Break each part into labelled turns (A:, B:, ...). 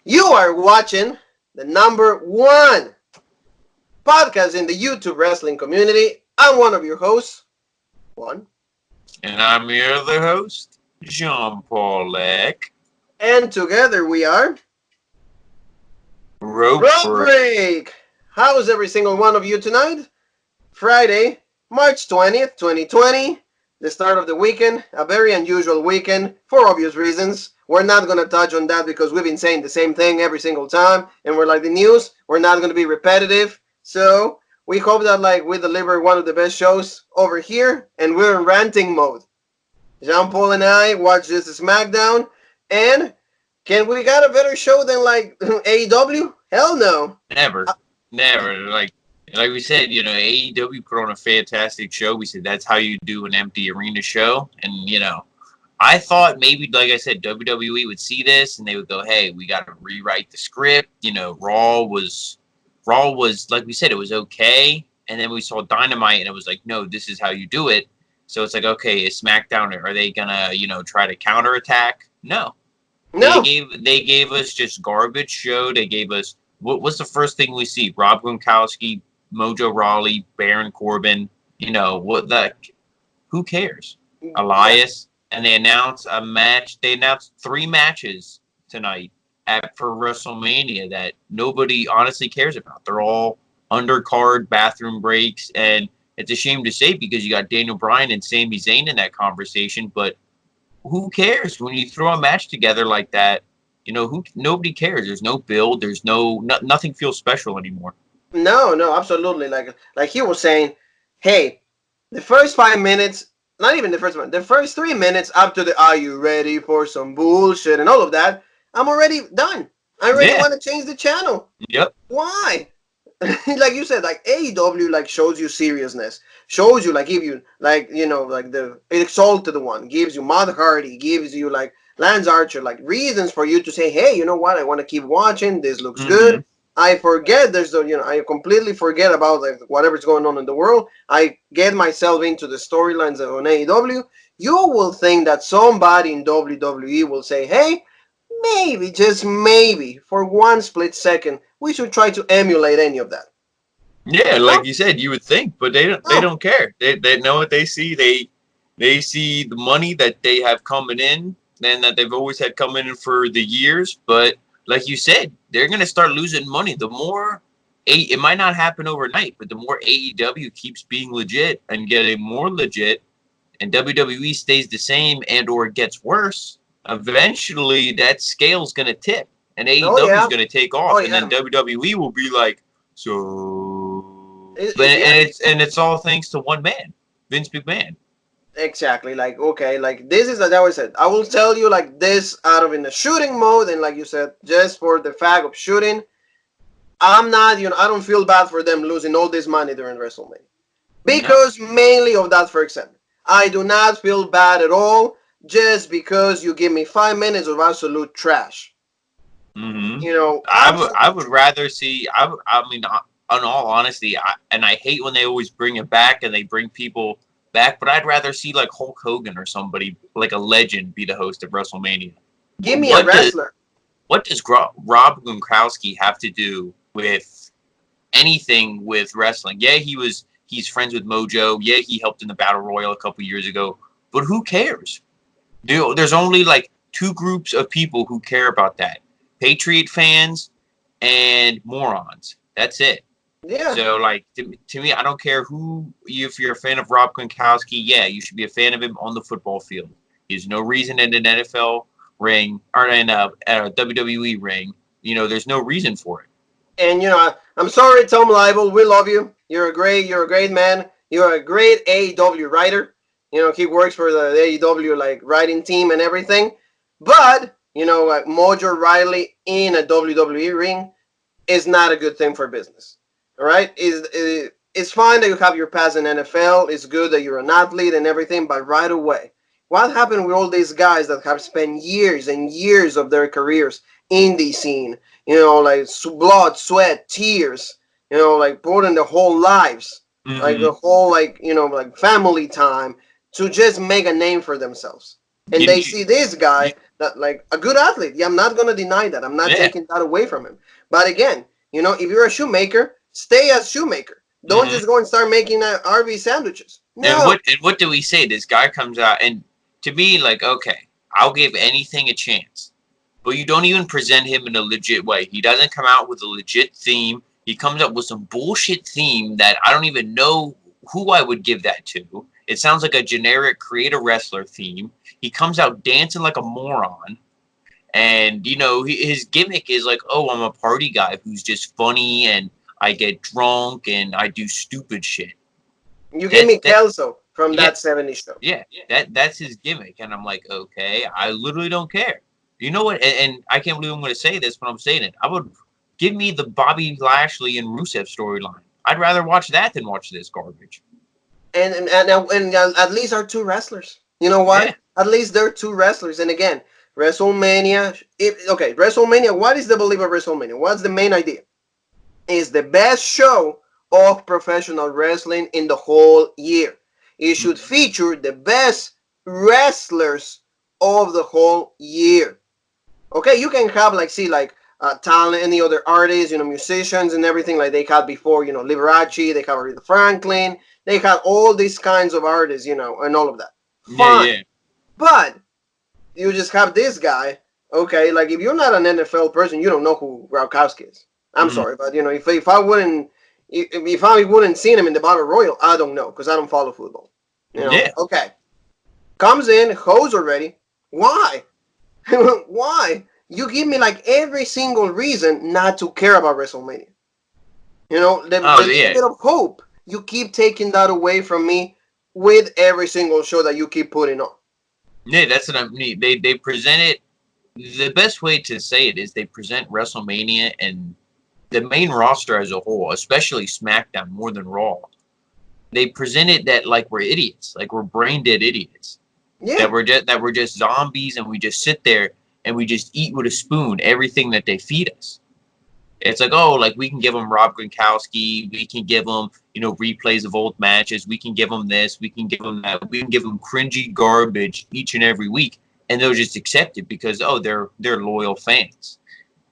A: You are watching the #1 podcast in the YouTube wrestling community. I'm one of your hosts, Juan.
B: And I'm your other host, Jean-Paul.
A: And together we are
B: Rope
A: Break. How's every single one of you tonight? Friday, March 20th, 2020. The start of the weekend. A very unusual weekend for obvious reasons. We're not going to touch on that because we've been saying the same thing every single time. And we're like the news. We're not going to be repetitive. So we hope that we deliver one of the best shows over here. And we're in ranting mode. Jean-Paul and I watched this Smackdown. And can we got a better show than AEW? Hell no.
B: Never. Like we said, AEW put on a fantastic show. We said that's how you do an empty arena show. And, I thought maybe, like I said, WWE would see this and they would go, hey, we got to rewrite the script. Raw was, like we said, it was okay. And then we saw Dynamite and it was like, no, this is how you do it. So it's like, okay, is SmackDown, are they going to, try to counterattack? No. They gave us just garbage show. They gave us, what's the first thing we see? Rob Gronkowski, Mojo Rawley, Baron Corbin, who cares? Elias. And they announced a match. They announced 3 matches tonight for WrestleMania that nobody honestly cares about. They're all undercard bathroom breaks. And it's a shame to say because you got Daniel Bryan and Sami Zayn in that conversation. But who cares when you throw a match together like that? Nobody cares. There's no build. There's nothing feels special anymore.
A: No, absolutely. Like he was saying, hey, the first 5 minutes, not even the first one, the first 3 minutes after the "Are you ready for some bullshit?" and all of that, I'm already done. I already want to change the channel.
B: Yep.
A: Why? Like you said, AEW shows you seriousness, shows you give you the exalted one, gives you Matt Hardy, gives you Lance Archer, reasons for you to say, hey, you know what, I want to keep watching. This looks good. I forget I completely forget about whatever's going on in the world. I get myself into the storylines on AEW. You will think that somebody in WWE will say, hey, maybe, just maybe, for one split second, we should try to emulate any of that.
B: Yeah, like you said, you would think, but they don't. They don't care. They know what they see. They see the money that they have coming in, and that they've always had coming in for the years. But like you said, they're gonna start losing money. The more it might not happen overnight, but the more AEW keeps being legit and getting more legit, and WWE stays the same and or gets worse, eventually that scale's gonna tip, and AEW is gonna take off, and then WWE will be like, so. It's all thanks to one man, Vince McMahon.
A: Exactly. This is like I always said. I will tell you this out of in the shooting mode, and like you said, just for the fact of shooting, I'm not. I don't feel bad for them losing all this money during WrestleMania because mainly of that for example. I do not feel bad at all just because you give me 5 minutes of absolute trash.
B: Mm-hmm. I would rather see. I mean, in all honesty, I hate when they always bring it back and they bring people back, but I'd rather see Hulk Hogan or somebody a legend be the host of WrestleMania.
A: Give me a wrestler.
B: What does Rob Gronkowski have to do with anything with wrestling? Yeah, he's friends with Mojo. Yeah, he helped in the Battle Royal a couple years ago. But who cares? There's only 2 groups of people who care about that: Patriot fans and morons. That's it.
A: Yeah.
B: So, to me, I don't care if you're a fan of Rob Gronkowski, yeah, you should be a fan of him on the football field. There's no reason in an NFL ring or in a WWE ring. There's no reason for it.
A: And, I'm sorry, Tom Leibel, we love you. You're a great man. You're a great AEW writer. He works for the AEW, writing team and everything. But, Mojo Rawley in a WWE ring is not a good thing for business. All right, it's fine that you have your past in NFL. It's good that you're an athlete and everything, but right away, what happened with all these guys that have spent years and years of their careers in the scene? Blood, sweat, tears. Putting their whole lives, the whole family time to just make a name for themselves. And they see this guy that like a good athlete. Yeah, I'm not gonna deny that. I'm not taking that away from him. But again, you know, if you're a shoemaker, stay as shoemaker. Don't just go and start making RV sandwiches. No.
B: And what do we say? This guy comes out, and to me, like, okay, I'll give anything a chance. But you don't even present him in a legit way. He doesn't come out with a legit theme. He comes up with some bullshit theme that I don't even know who I would give that to. It sounds like a generic create a wrestler theme. He comes out dancing like a moron. And, you know, his gimmick is like, oh, I'm a party guy who's just funny and I get drunk and I do stupid shit.
A: You give me Kelso from that 70s show.
B: Yeah, that's his gimmick. And I'm like, okay, I literally don't care. You know what? And I can't believe I'm going to say this, but I'm saying it. I would give me the Bobby Lashley and Rusev storyline. I'd rather watch that than watch this garbage.
A: And at least are two wrestlers. You know what?
B: Yeah.
A: At least they're two wrestlers. And again, WrestleMania. WrestleMania. What is the belief of WrestleMania? What's the main idea? It's the best show of professional wrestling in the whole year. It should feature the best wrestlers of the whole year. Okay, you can have talent, any other artists, musicians and everything like they had before, Liberace, they have Aretha Franklin, they had all these kinds of artists, and all of that. Fine. Yeah. But you just have this guy, okay, like if you're not an NFL person, you don't know who Gronkowski is. I'm sorry, but if I wouldn't seen him in the Battle Royal, I don't know, because I don't follow football.
B: Yeah.
A: Okay. Comes in, hoes already. Why? Why? You give me like every single reason not to care about WrestleMania. The bit of hope. You keep taking that away from me with every single show that you keep putting on.
B: Yeah, that's what I mean. They present it. The best way to say it is they present WrestleMania and the main roster as a whole, especially SmackDown more than Raw. They present it that like we're idiots, like we're brain dead idiots. Yeah. That we're just zombies and we just sit there and we just eat with a spoon everything that they feed us. It's like, oh, like we can give them Rob Gronkowski, we can give them, replays of old matches, we can give them this, we can give them that, we can give them cringy garbage each and every week, and they'll just accept it because they're loyal fans.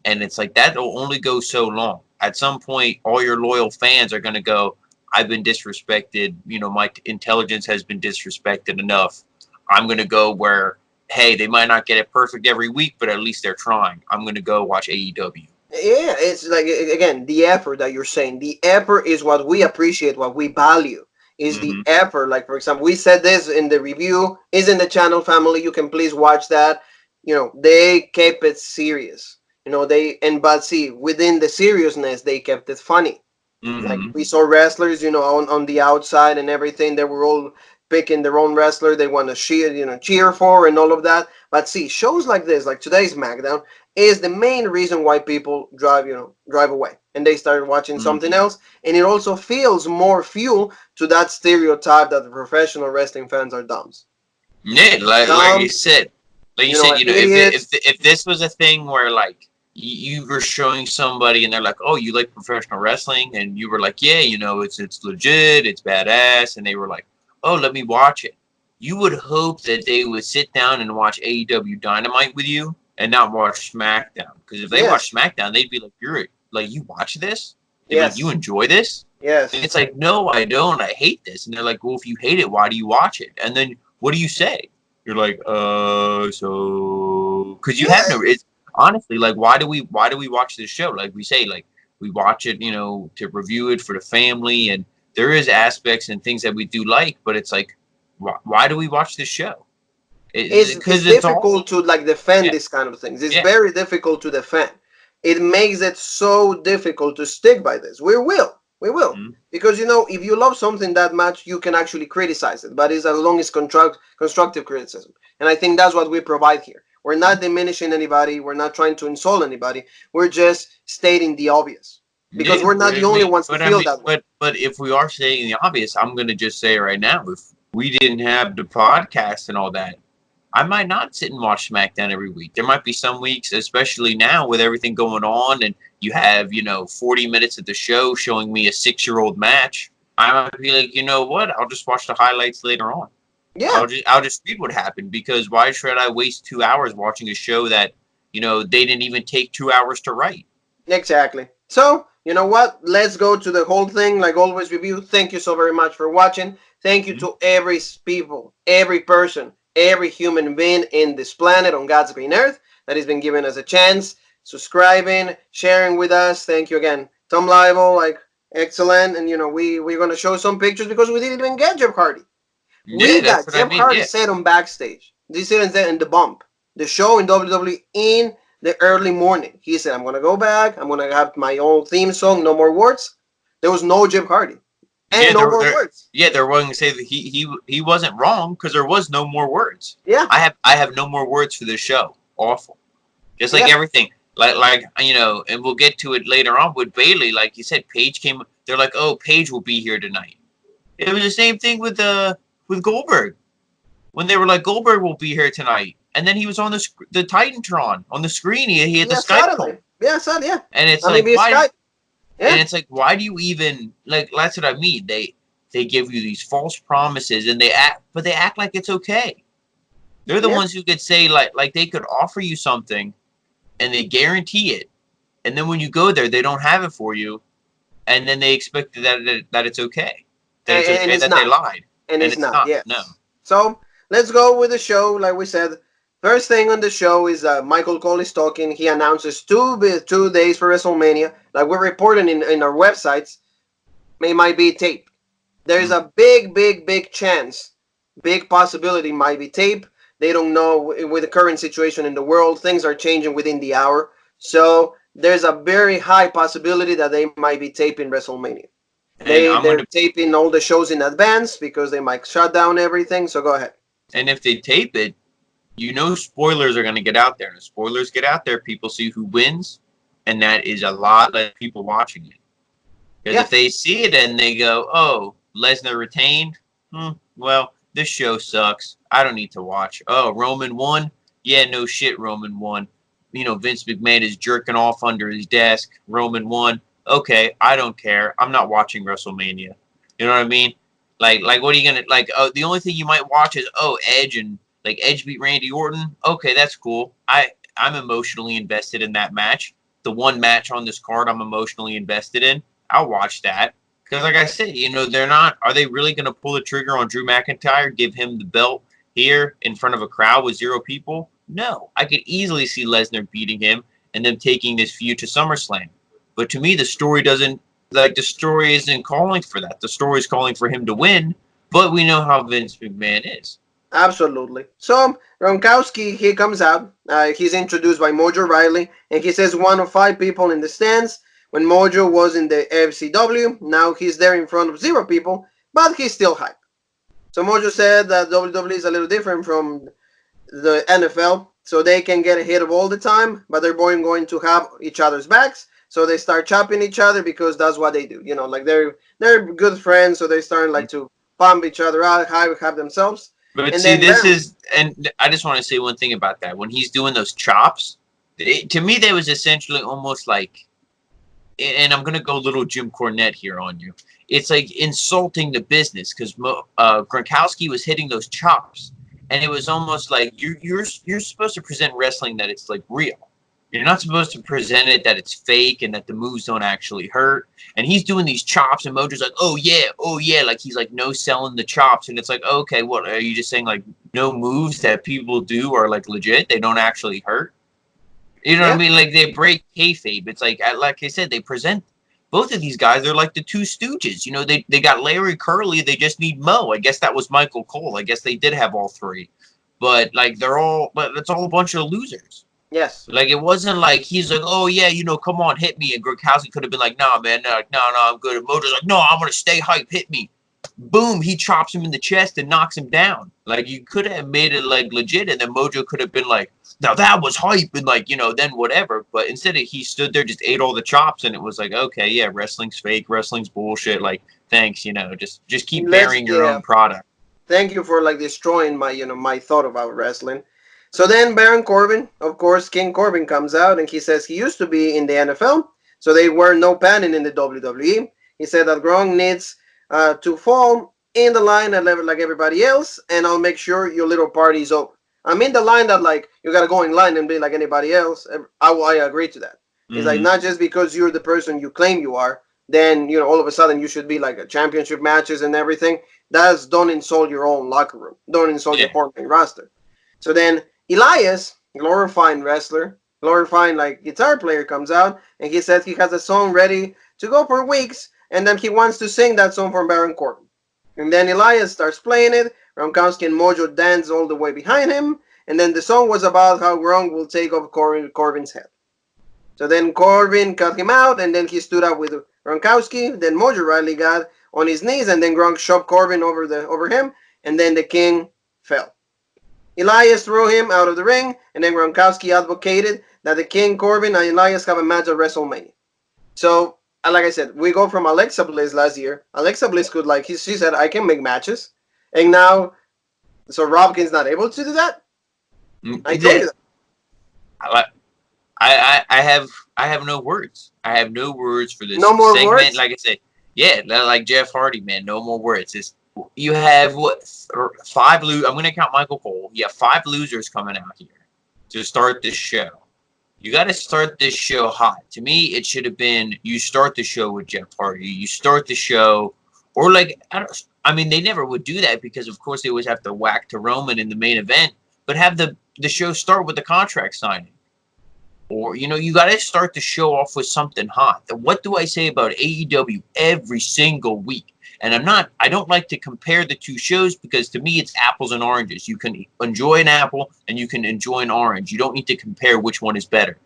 B: And it's like that'll only go so long. At some point, all your loyal fans are gonna go, I've been disrespected, my intelligence has been disrespected enough. I'm going to go where, hey, they might not get it perfect every week, but at least they're trying. I'm going to go watch AEW.
A: Yeah, it's like, again, the effort that you're saying. The effort is what we appreciate, what we value, is the effort. Like, for example, we said this in the review, is in the channel family. You can please watch that. They kept it serious. But see, within the seriousness, they kept it funny. Like, we saw wrestlers, on the outside and everything. They were all picking their own wrestler they want to cheer for and all of that. But see, shows like this, like today's SmackDown, is the main reason why people drive away and they start watching something else. And it also feels more fuel to that stereotype that the professional wrestling fans are dumbs.
B: Yeah, like you said, if this was a thing where like you were showing somebody and they're like, oh, you like professional wrestling, and you were like, yeah, it's legit, it's badass, and they were like, oh, let me watch it. You would hope that they would sit down and watch AEW Dynamite with you and not watch SmackDown. Because if they watch SmackDown, they'd be like, you watch this? Like, you enjoy this?
A: Yes.
B: And it's like, no, I don't. I hate this. And they're like, well, if you hate it, why do you watch it? And then what do you say? You're like, so... Because you have no... It's, honestly, like, why do we watch this show? Like we say, like, we watch it, to review it for the family, and there is aspects and things that we do like, but it's like, why do we watch this show?
A: It's difficult to like defend this kind of things. It's very difficult to defend. It makes it so difficult to stick by this. We will. Because, if you love something that much, you can actually criticize it, but it's as long as constructive criticism. And I think that's what we provide here. We're not diminishing anybody. We're not trying to insult anybody. We're just stating the obvious. Because we're not the only ones to feel that way.
B: But if we are stating the obvious, I'm going to just say right now, if we didn't have the podcast and all that, I might not sit and watch SmackDown every week. There might be some weeks, especially now with everything going on, and you have, 40 minutes of the show showing me a 6-year-old match. I might be like, you know what? I'll just watch the highlights later on.
A: Yeah,
B: I'll just read what happened, because why should I waste 2 hours watching a show that, they didn't even take 2 hours to write?
A: exactly. So, you know what? Let's go to the whole thing. Like always, review. Thank you so very much for watching. Thank you
B: Mhm.
A: to every people, every person, every human being in this planet on God's green earth that has been giving us a chance, subscribing, sharing with us. Thank you again. Tom Liable, like, excellent. And, we're going to show some pictures because we didn't even get Jeff Hardy.
B: Yeah,
A: We
B: that's
A: got
B: what I
A: Jeff
B: mean.
A: Hardy
B: Yeah,
A: said on backstage. This is in the bump. The show in WWE in the early morning. He said, I'm going to go back. I'm going to have my own theme song, no more words. There was no Jeff Hardy. And
B: yeah,
A: no more words.
B: they're willing to say that he wasn't wrong, because there was no more words.
A: Yeah,
B: I have no more words for this show. Awful. Just like
A: yeah,
B: everything, and we'll get to it later on with Bailey. Like you said, Paige came. They're like, oh, Paige will be here tonight. It was the same thing with Goldberg, when they were like, Goldberg will be here tonight, and then he was on the Titantron on the screen. He had the
A: yeah,
B: Skype
A: suddenly.
B: call,
A: Yeah, suddenly, yeah.
B: and it's
A: I mean,
B: like,
A: via
B: why?
A: Skype.
B: And
A: Yeah,
B: it's like, why do you even like? That's what I mean. They give you these false promises, and they act like it's okay. They're the
A: yeah.
B: ones who could say like they could offer you something, and they guarantee it, and then when you go there, they don't have it for you, and then they expect that it's okay,
A: And it's
B: that they
A: not.
B: lied,
A: And
B: and
A: it's
B: it's
A: not,
B: not. No.
A: yes. So let's go with the show. Like we said, first thing on the show is Michael Cole is talking. He announces 2 days for WrestleMania. Like we're reporting in our websites, it might be taped. There's
B: Mm.
A: a big, big, big chance, big possibility might be taped. They don't know with the current situation in the world. Things are changing within the hour. So there's a very high possibility that they might be taping WrestleMania.
B: And I'm
A: They're
B: gonna
A: taping all the shows in advance because they might shut down everything. So go ahead.
B: and if they tape it, spoilers are gonna get out there, and if spoilers get out there, people see who wins, and that is a lot less people watching it. Because
A: Yeah,
B: if they see it and they go, "Oh, Lesnar retained," well, this show sucks. I don't need to watch. Oh, Roman won. Yeah, no shit, Roman won. Vince McMahon is jerking off under his desk. Roman won. Okay, I don't care. I'm not watching WrestleMania. You know what I mean? Like, what are you gonna like? Oh, the only thing you might watch is Edge, and like Edge beat Randy Orton. Okay, that's cool. I'm emotionally invested in that match. The one match on this card I'm emotionally invested in. I'll watch that. Because, like I said, they're not. Are they really going to pull the trigger on Drew McIntyre, give him the belt here in front of a crowd with 0 people? No. I could easily see Lesnar beating him and them taking this feud to SummerSlam. But to me, the story doesn't. Like, the story isn't calling for that. The story is calling for him to win, but we know how Vince McMahon is.
A: absolutely. So Gronkowski, he comes out. He's introduced by Mojo Riley, and he says one of 5 people in the stands. When Mojo was in the FCW, now he's there in front of 0 people, but he's still hype. So Mojo said that WWE is a little different from the NFL, so they can get hit of all the time, but they're going to have each other's backs. So they start chopping each other because that's what they do. Like they're good friends, so they start like to pump each other out, hype themselves,
B: But
A: and
B: see,
A: then
B: this
A: Baron.
B: is, and I just want to say one thing about that. When he's doing those chops, to me, that was essentially almost like, and I'm gonna go little Jim Cornette here on you. It's like insulting the business, because Gronkowski was hitting those chops, and it was almost like you're supposed to present wrestling that it's like real. You're not supposed to present it that it's fake and that the moves don't actually hurt. And he's doing these chops, and Mojo's like, oh yeah, like he's like no selling the chops, and it's like, okay, what are you just saying? Like no moves that people do are like legit? They don't actually hurt. You know what I
A: Yeah,
B: mean? Like they break kayfabe. It's like I said, they present both of these guys. They're like the two Stooges. They got Larry Curly. They just need Mo. I guess that was Michael Cole. I guess they did have all 3, but like but it's all a bunch of losers.
A: yes,
B: Like it wasn't like he's like, oh yeah, come on, hit me. And Gronkowski could have been like, nah, man, no, I'm good. And Mojo's like, no, I'm gonna stay hype, hit me. Boom, he chops him in the chest and knocks him down. Like you could have made it like legit, and then Mojo could have been like, now that was hype, and like then whatever. But instead of he stood there, just ate all the chops, and it was like, okay, yeah, wrestling's fake, wrestling's bullshit. Like thanks, just keep
A: let's
B: burying your
A: yeah.
B: own product.
A: Thank you for like destroying my my thought about wrestling. So then Baron Corbin, of course, King Corbin comes out and he says he used to be in the NFL, so they were no panning in the WWE. He said that Gronk needs to fall in the line like everybody else, and I'll make sure your little party's over. I'm in the line that like you gotta go in line and be like anybody else. I agree to that. It's like not just because you're the person you claim you are, then all of a sudden you should be like a championship matches and everything. Don't insult your own locker room. Don't insult your core main roster. So then Elias, glorifying wrestler, glorifying like guitar player, comes out and he says he has a song ready to go for weeks, and then he wants to sing that song for Baron Corbin. And then Elias starts playing it. Gronkowski and Mojo dance all the way behind him. And then the song was about how Gronk will take off Corbin's head. So then Corbin cut him out, and then he stood up with Gronkowski. Then Mojo Riley got on his knees, and then Gronk shoved Corbin over him, and then the King fell. Elias threw him out of the ring, and then Gronkowski advocated that the King, Corbin, and Elias have a match at WrestleMania. So, like I said, we go from Alexa Bliss last year. Alexa Bliss could, she said, I can make matches. And now, so Robkin's not able to do that? I told you that.
B: I have no words. I have no words for this
A: no more
B: segment.
A: Words?
B: Like I said, yeah, like Jeff Hardy, man, no more words. You have five losers. I'm going to count Michael Cole. You have 5 losers coming out here to start this show. You got to start this show hot. To me, it should have been you start the show with Jeff Hardy. You start the show, or I mean, they never would do that because, of course, they always have to whack to Roman in the main event. But have the show start with the contract signing. Or, you got to start the show off with something hot. What do I say about AEW every single week? And I don't like to compare the two shows because to me it's apples and oranges. You can enjoy an apple and you can enjoy an orange. You don't need to compare which one is better.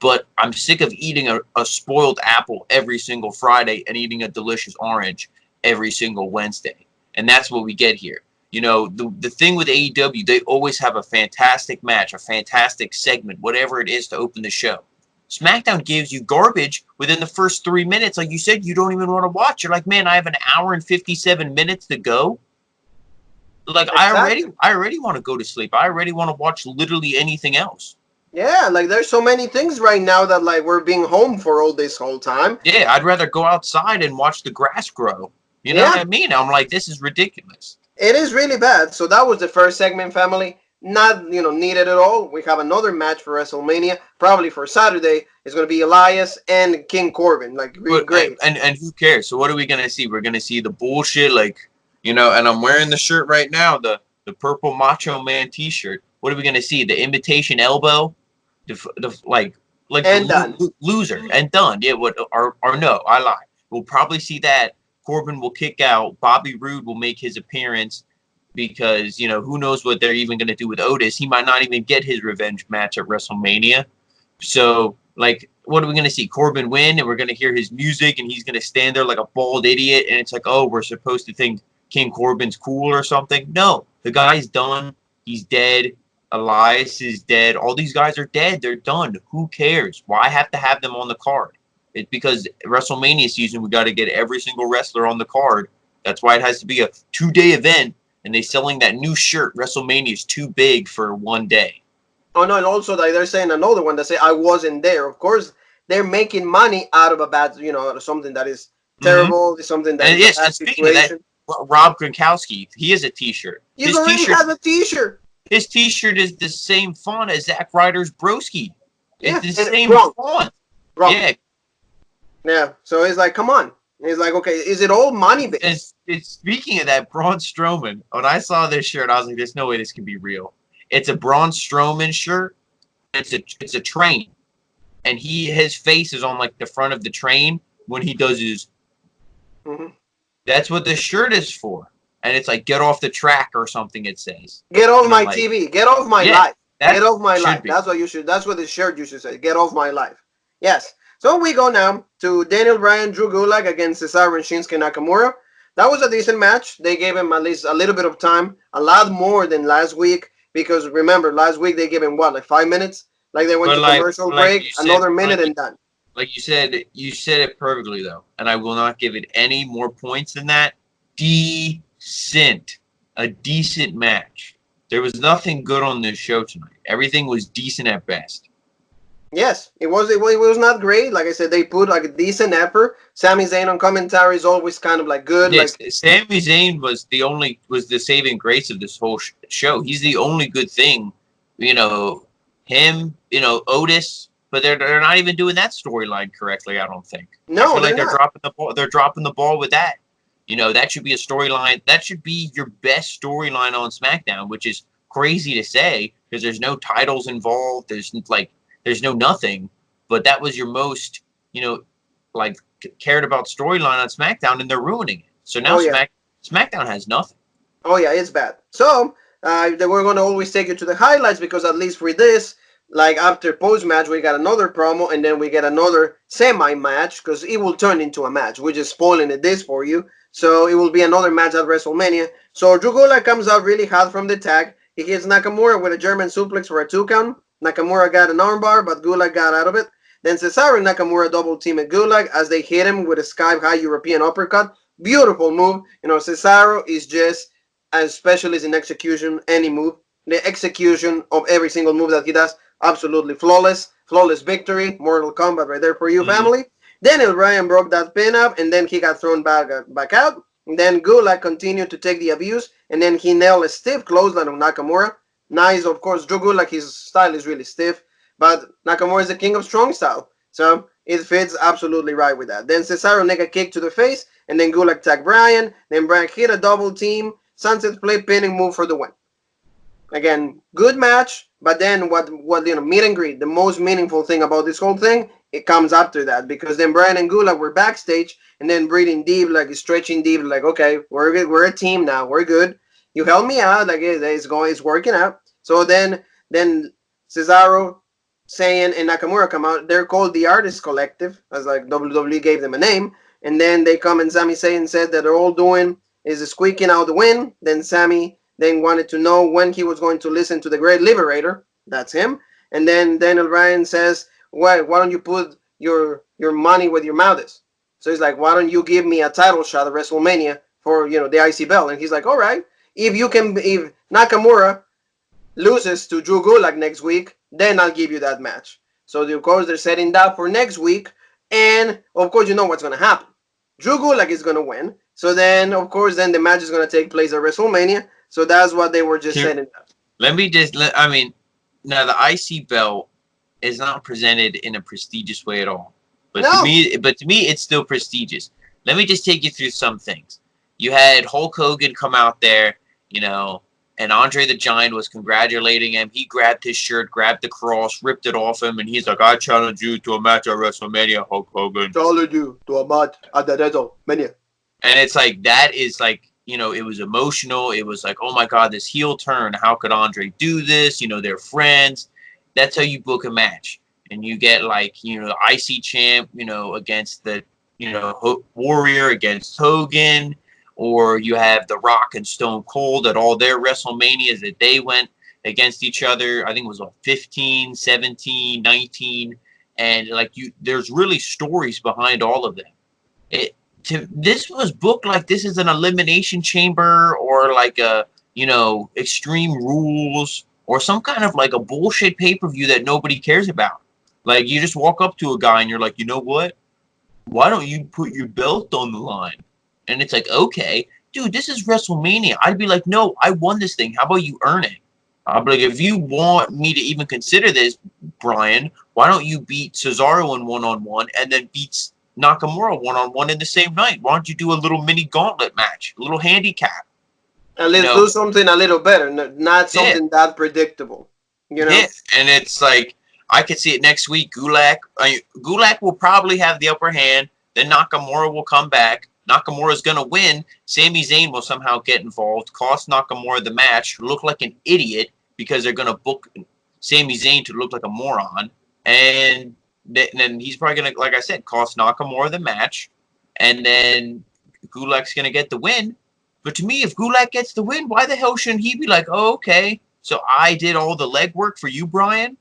B: But I'm sick of eating a spoiled apple every single Friday and eating a delicious orange every single Wednesday. And that's what we get here. The thing with AEW, they always have a fantastic match, a fantastic segment, whatever it is to open the show. Smackdown gives you garbage within the first 3 minutes. Like you said, you don't even want to watch. You're like, man, I have an hour and 57 minutes to go. Like, exactly. I already want to go to sleep. I already want to watch literally anything else.
A: Yeah, there's so many things right now that we're being home for all this whole time.
B: Yeah, I'd rather go outside and watch the grass grow. You know what I mean? I'm like, this is ridiculous.
A: It is really bad. So that was the first segment, family. Not, needed at all. We have another match for WrestleMania, probably for Saturday. It's going to be Elias and King Corbin. Really great.
B: And who cares? So what are we going to see? We're going to see the bullshit, and I'm wearing the shirt right now, the purple Macho Man T-shirt. What are we going to see? The imitation elbow? Loser. And done. Yeah, or no, I lied. We'll probably see that. Corbin will kick out. Bobby Roode will make his appearance. Because, who knows what they're even going to do with Otis. He might not even get his revenge match at WrestleMania. So, what are we going to see? Corbin win, and we're going to hear his music, and he's going to stand there like a bald idiot, and it's like, oh, we're supposed to think King Corbin's cool or something. No, the guy's done. He's dead. Elias is dead. All these guys are dead. They're done. Who cares? Why have to have them on the card? It's because WrestleMania season, we got to get every single wrestler on the card. That's why it has to be a 2-day event. And they're selling that new shirt. WrestleMania is too big for one day.
A: Oh, no, and also they're saying another one that say, I wasn't there. Of course, they're making money out of a bad, something that is terrible, something that is a bad situation.
B: Rob Gronkowski, he has a T-shirt.
A: His T-shirt has a T-shirt.
B: His T-shirt is the same font as Zack Ryder's broski. It's the same font.
A: Wrong. Yeah, so it's like, come on. He's like, okay, is it all money based?
B: It's speaking of that, Braun Strowman, when I saw this shirt, I was like, there's no way this can be real. It's a Braun Strowman shirt. It's a train. And his face is on the front of the train when he does his. Mm-hmm. That's what the shirt is for. And it's like, get off the track or something, it says.
A: Get off my TV. Get off my life. Get off my life. That's what you should. That's what the shirt you should say. Get off my life. Yes. So we go now to Daniel Bryan, Drew Gulak against Cesaro and Shinsuke Nakamura. That was a decent match. They gave him at least a little bit of time, a lot more than last week. Because remember, last week they gave him 5 minutes? They went to commercial break, another minute and done.
B: Like you said it perfectly though, and I will not give it any more points than that. Decent, a decent match. There was nothing good on this show tonight. Everything was decent at best.
A: Yes, it was not great. Like I said, they put like a decent effort. Sami Zayn on commentary is always kind of like good.
B: Yes,
A: Like
B: Sami Zayn was the saving grace of this whole show. He's the only good thing, you know. Him, Otis, but they're not even doing that storyline correctly. I don't think. I
A: no,
B: feel like
A: they're
B: they're
A: not.
B: dropping the ball. They're dropping the ball with that. That should be a storyline. That should be your best storyline on SmackDown, which is crazy to say because there's no titles involved. There's no nothing. But that was your most, you know, like cared about storyline on SmackDown, and they're ruining it. So now
A: Oh yeah,
B: SmackDown has nothing.
A: oh yeah, it's bad. So we're gonna always take you to the highlights because at least for this, like after post match, we got another promo and then we get another semi match because it will turn into a match. We're just spoiling this for you. So it will be another match at WrestleMania. So Drew Gulak comes out really hot from the tag. He hits Nakamura with a German suplex for a 2 count. Nakamura got an armbar, but Gulak got out of it. Then Cesaro and Nakamura double team at Gulak as they hit him with a sky high European uppercut. Beautiful move. Cesaro is just as specialist in execution any move. The execution of every single move that he does, absolutely flawless. Flawless victory. Mortal Kombat right there for you,
B: Mm-hmm.
A: family. Daniel Bryan broke that pin up, and then he got thrown back out. And then Gulak continued to take the abuse, and then he nailed a stiff clothesline of Nakamura. Nice, of course. Drew Gulak, his style is really stiff, but Nakamura is the king of strong style, so it fits absolutely right with that. Then Cesaro make a kick to the face, and then Gulak tagged Bryan. Then Bryan hit a double team sunset flip pinning move for the win. Again, good match, but then what meet and greet, the most meaningful thing about this whole thing, it comes after that because then Bryan and Gulak were backstage and then breathing deep, like stretching deep, like okay, we're good, we're a team now, we're good. You help me out, like it's working out. So then Cesaro, Saiyan, and Nakamura come out. They're called the Artist Collective, as like WWE gave them a name. And then they come and Sami Zayn said that they're all doing is squeaking out the win. Then Sami then wanted to know when he was going to listen to the Great Liberator. That's him. And then Daniel Bryan says, why don't you put your money where your mouth is? So he's like, why don't you give me a title shot at WrestleMania for the IC belt? And he's like, all right, if Nakamura loses to Drew Gulak next week, then I'll give you that match. So of course they're setting that for next week, and of course you know what's gonna happen. Drew Gulak is gonna win. So then of course then the match is gonna take place at WrestleMania. So that's what they were just setting up.
B: Let me just. I mean, now the IC belt is not presented in a prestigious way at all.
A: No,
B: But to me, it's still prestigious. Let me just take you through some things. You had Hulk Hogan come out there, and Andre the Giant was congratulating him. He grabbed his shirt, grabbed the cross, ripped it off him, and he's like, "I challenge you to a match at WrestleMania, Hulk Hogan."
A: challenge you to a match at the WrestleMania.
B: And it's like that is like it was emotional. It was like, oh my god, this heel turn. How could Andre do this? They're friends. That's how you book a match, and you get like the IC champ, against the Warrior against Hogan, or you have The Rock and Stone Cold at all their WrestleManias that they went against each other. I think it was 15, 17, 19, and like there's really stories behind all of them. This was booked like this is an elimination chamber or like a Extreme Rules or some kind of like a bullshit pay-per-view that nobody cares about. Like you just walk up to a guy and you're like, you know what? Why don't you put your belt on the line? And it's like, okay, dude, this is WrestleMania. I'd be like, no, I won this thing. How about you earn it? I'd be like, if you want me to even consider this, Brian, why don't you beat Cesaro in one-on-one and then beat Nakamura one-on-one in the same night? Why don't you do a little mini gauntlet match, a little handicap?
A: And let's do something a little better, not
B: Yeah,
A: something that predictable.
B: yeah. And it's like I could see it next week. Gulak will probably have the upper hand. Then Nakamura will come back. Nakamura's gonna win. Sami Zayn will somehow get involved, cost Nakamura the match, look like an idiot because they're gonna book Sami Zayn to look like a moron, and then he's probably gonna, like I said, cost Nakamura the match, and then Gulak's gonna get the win. But to me, if Gulak gets the win, why the hell shouldn't he be like, oh, okay, so I did all the legwork for you, Brian?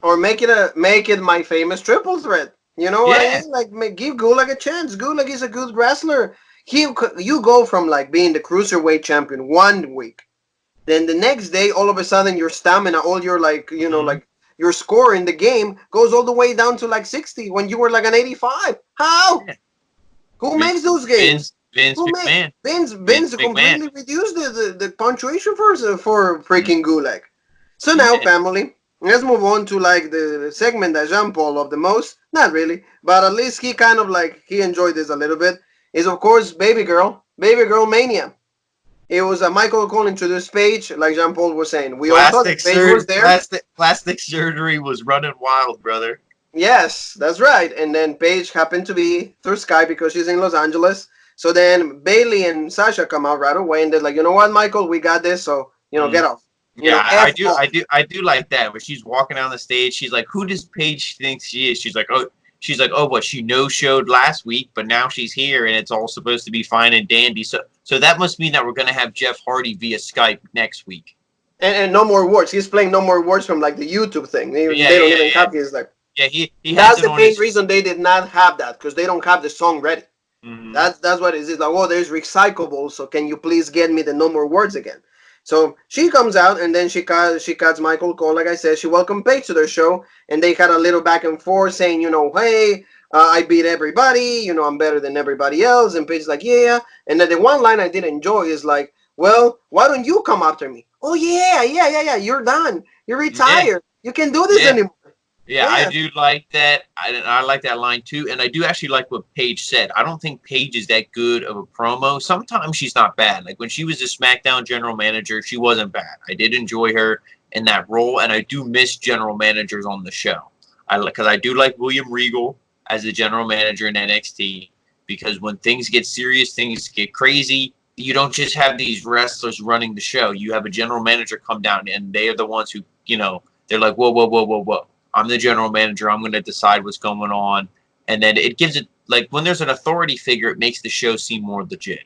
A: Or make it my famous triple threat. You know what I
B: Yeah.
A: mean? Like give Gulak a chance. Gulak is a good wrestler. You go from like being the cruiserweight champion one week, then the next day all of a sudden your stamina, all your like
B: Mhm.
A: like your score in the game goes all the way down to like 60 when you were like an 85. How?
B: Yeah.
A: Who makes those games?
B: Vince
A: Who make
B: McMahon.
A: Vince
B: McMahon.
A: completely reduced the punctuation for freaking Gulag. So now,
B: Yeah.
A: family, let's move on to like the segment that Jean Paul loved the most. Not really, but at least he kind of like he enjoyed this a little bit. Is of course Baby Girl Mania. It was a Michael Cole introduced Paige, like Jean Paul was saying. We all thought Paige was there.
B: Plastic surgery was running wild, brother.
A: Yes, that's right. And then Paige happened to be through Skype because she's in Los Angeles. So then Bailey and Sasha come out right away and they're like, you know what, Michael, we got this. So get off.
B: I do like that. When she's walking down the stage, she's like, "Who does Paige think she is?" She's like, "Oh, what? She no-showed last week, but now she's here, and it's all supposed to be fine and dandy." So that must mean that we're gonna have Jeff Hardy via Skype next week.
A: And no more words. He's playing no more words from like the YouTube thing. They don't even have his like.
B: Yeah, he
A: that's the main reason they did not have that because they don't have the song ready. Mm-hmm. That's what it is. It's like, oh, there's recyclable. So can you please get me the no more words again? So she comes out and then she cuts Michael Cole. Like I said, she welcomed Paige to their show and they had a little back and forth saying, hey, I beat everybody. I'm better than everybody else. And Paige's like, yeah. And then the one line I did enjoy is like, well, why don't you come after me? Oh yeah. You're done. You're retired. Yeah. You can't do this anymore.
B: Yeah, I do like that. I like that line too, and I do actually like what Paige said. I don't think Paige is that good of a promo. Sometimes she's not bad. Like when she was the SmackDown general manager, she wasn't bad. I did enjoy her in that role, and I do miss general managers on the show. Because I do like William Regal as the general manager in NXT. Because when things get serious, things get crazy. You don't just have these wrestlers running the show. You have a general manager come down, and they are the ones who, they're like, whoa. I'm the general manager. I'm going to decide what's going on. And then it gives it, like, when there's an authority figure, it makes the show seem more legit.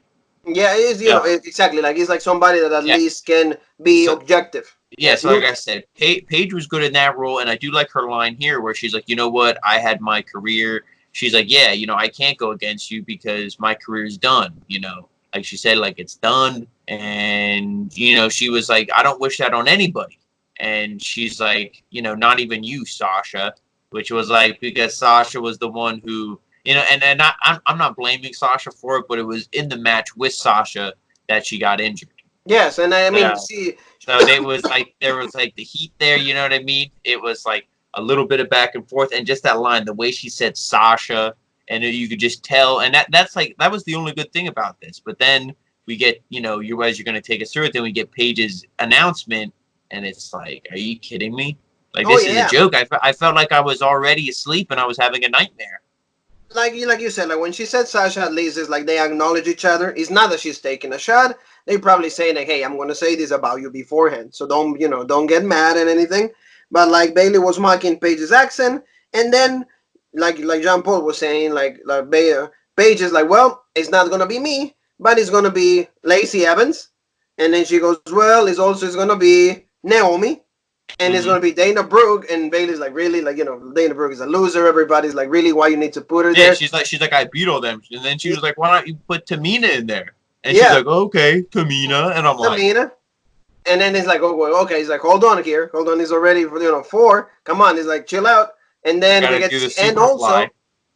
A: Yeah, it is, exactly. Like, he's like somebody that at least can be objective.
B: Yeah, so like I said, Paige was good in that role. And I do like her line here where she's like, you know what? I had my career. She's like, yeah, I can't go against you because my career is done. Like she said, like, it's done. And, she was like, I don't wish that on anybody. And she's like, not even you, Sasha, which was like, because Sasha was the one who, and I'm not blaming Sasha for it, but it was in the match with Sasha that she got injured.
A: Yes, and I mean, see.
B: So there was like the heat there, you know what I mean? It was like a little bit of back and forth, and just that line, the way she said Sasha, and you could just tell, and that was the only good thing about this. But then we get, you're going to take us through it, then we get Paige's announcement. And it's like, are you kidding me? Like, this is a joke. I felt like I was already asleep and I was having a nightmare.
A: Like you said, like when she said Sasha, at least it's like they acknowledge each other. It's not that she's taking a shot. They probably say like, hey, I'm going to say this about you beforehand. So don't get mad and anything. But like Bailey was mocking Paige's accent. And then like Jean Paul was saying, like Paige is like, well, it's not going to be me, but it's going to be Lacey Evans. And then she goes, well, it's going to be Naomi, and it's going to be Dana Brooke, and Bailey's like, really? Like, Dana Brooke is a loser. Everybody's like, really? Why you need to put her there?
B: Yeah, she's like, I beat all them. And then she was like, why don't you put Tamina in there? And she's like, okay, Tamina. And I'm like, Tamina.
A: And then he's like, oh, well, okay. He's like, hold on here. Hold on. He's already, 4. Come on. He's like, chill out. And then we get to the end also.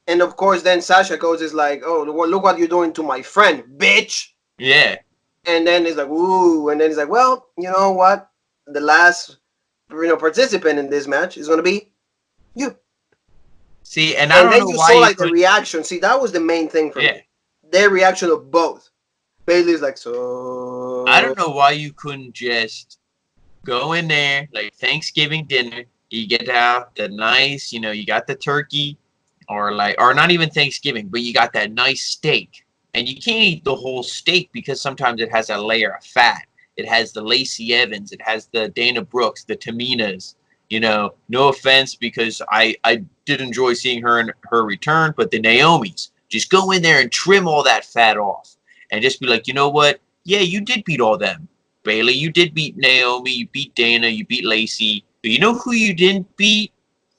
A: And of course, then Sasha goes, is like, oh, look what you're doing to my friend, bitch.
B: Yeah.
A: And then he's like, ooh. And then he's like, well, you know what? The last, participant in this match is going to be you.
B: See, and I don't know why
A: you saw like the reaction. See, that was the main thing for me. Their reaction of both. Bailey's like, so.
B: I don't know why you couldn't just go in there like Thanksgiving dinner. You get out the nice, you got the turkey, or not even Thanksgiving, but you got that nice steak. And you can't eat the whole steak because sometimes it has a layer of fat. It has the Lacey Evans. It has the Dana Brooks, the Taminas. No offense, because I did enjoy seeing her in her return, but the Naomis. Just go in there and trim all that fat off. And just be like, you know what? Yeah, you did beat all them. Bailey, you did beat Naomi. You beat Dana. You beat Lacey. But you know who you didn't beat?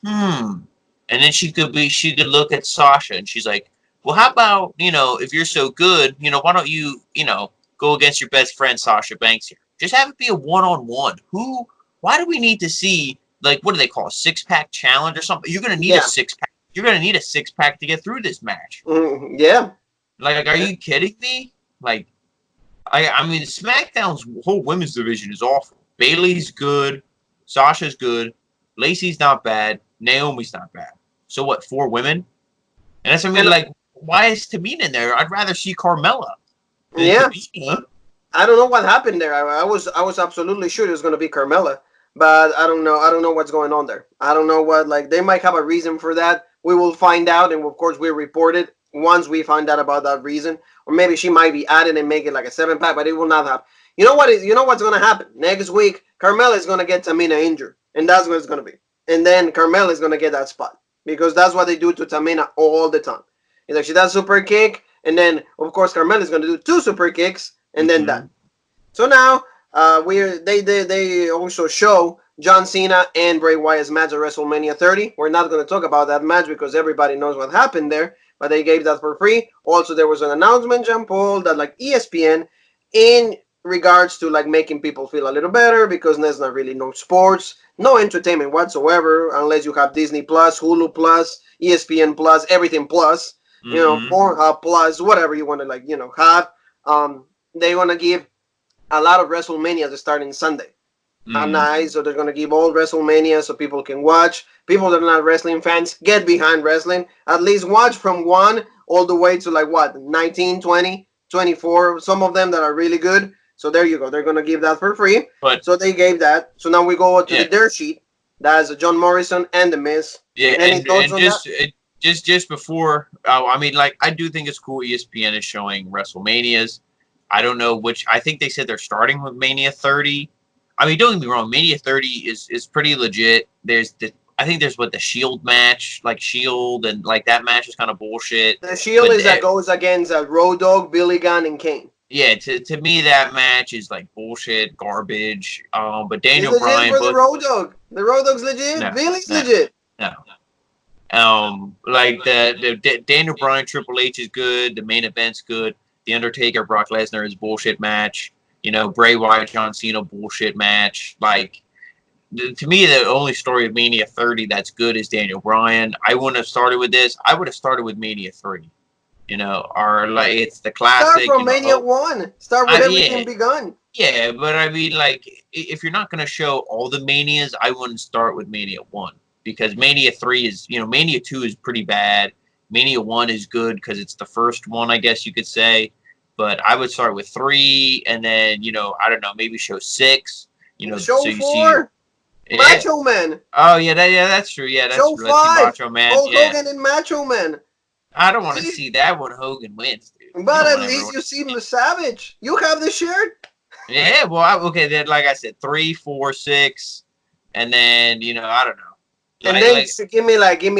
B: And then she could look at Sasha and she's like, well, how about, if you're so good, why don't you, go against your best friend, Sasha Banks here. Just have it be a one-on-one. Why do we need to see like, what do they call a 6-pack challenge or something? You're gonna need a 6-pack. You're gonna need a 6-pack to get through this match.
A: Yeah.
B: Like, are you kidding me? Like, I mean, SmackDown's whole women's division is awful. Bayley's good, Sasha's good, Lacey's not bad, Naomi's not bad. So what? 4 women? And that's, I mean, like, why is Tamina in there? I'd rather see Carmella than Tamina.
A: I don't know what happened there. I was absolutely sure it was going to be Carmella, but I don't know. I don't know what's going on there. I don't know what, like, they might have a reason for that. We will find out, and of course we report it once we find out about that reason. Or maybe she might be added and make it like a 7-pack, but it will not happen. You know what's going to happen next week? Carmella is going to get Tamina injured, and that's what it's going to be. And then Carmella is going to get that spot because that's what they do to Tamina all the time. It's like she does super kick, and then of course Carmella is going to do 2 super kicks, and then that. So now they also show John Cena and Bray Wyatt's match at WrestleMania 30. We're not going to talk about that match because everybody knows what happened there, but they gave that for free. Also, there was an announcement, Jean Paul, that like ESPN, in regards to like making people feel a little better because there's not really no sports, no entertainment whatsoever unless you have Disney Plus, Hulu Plus, ESPN Plus, everything Plus, you know, Pornhub Plus, whatever you want to like, you know, have. They want to give a lot of WrestleMania starting Sunday. Nice, so they're going to give all WrestleMania so people can watch. People that are not wrestling fans, get behind wrestling. At least watch from 1 all the way to like what, 19, 20, 24. Some of them that are really good. So there you go. They're going to give that for free. So they gave that. So now we go to the dirt sheet. That's John Morrison and The Miz.
B: Yeah, and just before, I mean, like, I do think it's cool ESPN is showing WrestleManias. I don't know which. I think they said they're starting with Mania 30. I mean, don't get me wrong. Mania 30 is pretty legit. I think there's the Shield match, like Shield, and like that match is kind of bullshit.
A: The Shield is that goes against Road Dogg, Billy Gunn, and Kane.
B: Yeah, to me that match is like bullshit, garbage. But Daniel Bryan
A: for the Road Dogg. The Road Dogg's legit.
B: No,
A: Billy's legit.
B: No. Like the Daniel Bryan Triple H is good. The main event's good. The Undertaker Brock Lesnar is bullshit match. You know, Bray Wyatt John Cena bullshit match. Like, to me, the only story of Mania 30 that's good is Daniel Bryan. I wouldn't have started with this. I would have started with Mania 3. You know, or like it's the classic.
A: Start from Mania 1. Start with everything begun.
B: Yeah, but I mean, like, if you're not going to show all the Manias, I wouldn't start with Mania 1 because Mania 3 is, you know, Mania 2 is pretty bad. Mania 1 is good because it's the first one, I guess you could say. But I would start with 3, and then, you know, I don't know, maybe show 6. You know,
A: show
B: so you
A: 4.
B: See,
A: Macho Man.
B: Oh yeah, that's true. Yeah, that's
A: show
B: true.
A: 5.
B: Macho Man.
A: Hulk Hogan and Macho Man.
B: I don't want to see that when Hogan wins, dude.
A: But at least you see the Savage. You have the shirt.
B: Yeah, well, okay, then like I said, 3, 4, 6, and then, you know, I don't know.
A: And then give